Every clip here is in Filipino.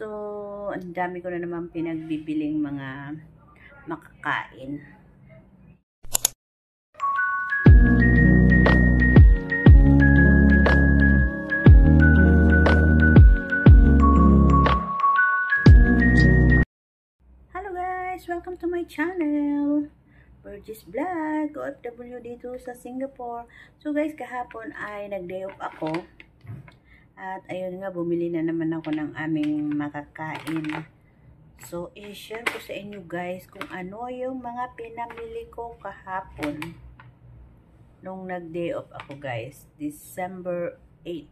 So, ang dami ko na naman pinagbibiling mga makakain. Hello guys! Welcome to my channel! Burgess Vlog, OFW dito sa Singapore. So guys, kahapon ay nag-day off ako. At ayun nga, bumili na naman ako ng aming makakain. So, i-share ko sa inyo guys kung ano yung mga pinamili ko kahapon. Nung nag-day off ako guys, December 8,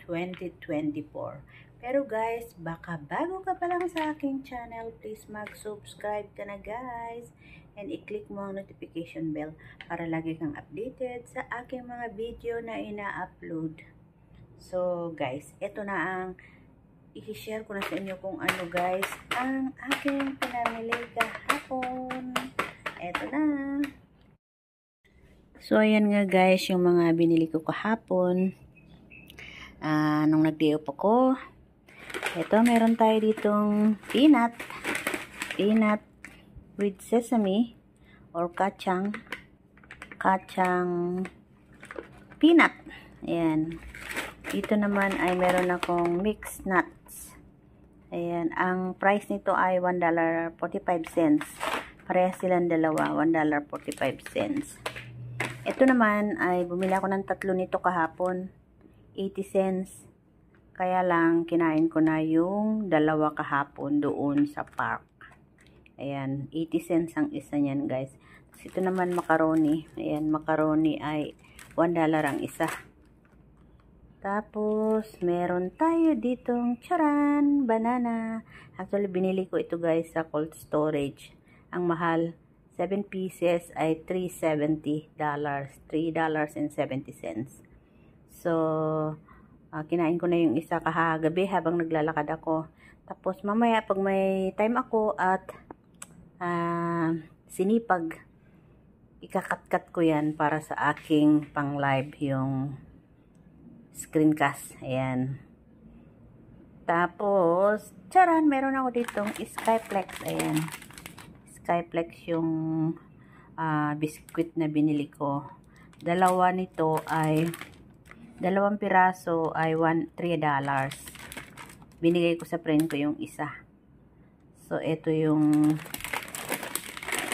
2024. Pero guys, baka bago ka pa lang sa aking channel, please mag-subscribe ka na guys. And i-click mo ang notification bell para lagi kang updated sa aking mga video na ina-upload. So guys, ito na ang i-share ko na sa inyo kung ano guys ang aking pinamili kahapon. Ito na. So ayan nga guys yung mga binili ko kahapon. Nung nag-day off ako. Ito meron tayo ditong peanut with sesame or kacang peanut. Ayan. Dito naman ay meron akong mixed nuts. Ayan. Ang price nito ay $1.45. Parehas silang dalawa. $1.45. Ito naman ay bumili ako ng tatlo nito kahapon. 80 cents. Kaya lang kinain ko na yung dalawa kahapon doon sa park. Ayan, 80 cents ang isa niyan guys. Ito naman macaroni. Ayan, macaroni ay $1 ang isa. Tapos, meron tayo ditong charan, banana. Actually, binili ko ito guys sa cold storage. Ang mahal, 7 pieces ay $3.70. $3.70. So, kinain ko na yung isa kahagabi habang naglalakad ako. Tapos, mamaya pag may time ako at sinipag, ikakat-kat ko yan para sa aking pang live yung screencast. Ayan. Tapos, charan, meron ako ditong Skyflex. Ayan. Skyflex yung biscuit na binili ko. Dalawa nito ay, dalawang piraso ay $3. Binigay ko sa friend ko yung isa. So, ito yung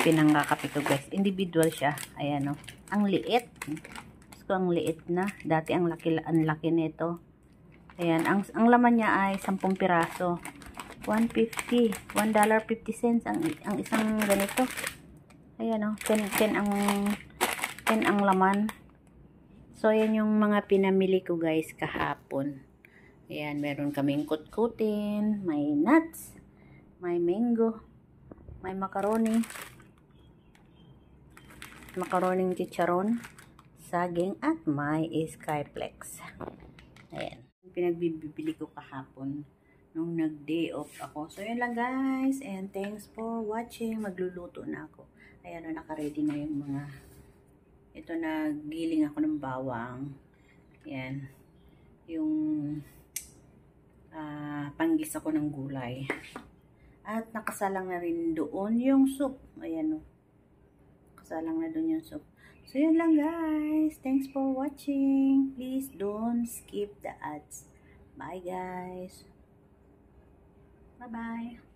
pinangkakape ko guys. Individual siya. Ayan o. Ang liit. Gusto ko ang liit na. Dati ang laki nito. Ayan. Ang laman niya ay 10 piraso. $1.50. $1.50 ang isang ganito. Ayan o. 10 ang laman. So, ayan yung mga pinamili ko guys kahapon. Ayan. Meron kaming kutkutin. May nuts. May mango. May macaroni. Macaroning chicharon, saging, at may Skyflex. Ayan. Pinagbibili ko kahapon nung nag-day off ako. So, yun lang guys. And thanks for watching. Magluluto na ako. Ayan na, naka-ready na yung mga, ito, nagiling ako ng bawang. Ayan. Yung panggis ako ng gulay. At nakasalang na rin doon yung soup. Ayan o. Kasalang na doon yung soup. So, yun lang guys. Thanks for watching. Please don't skip the ads. Bye guys. Bye-bye.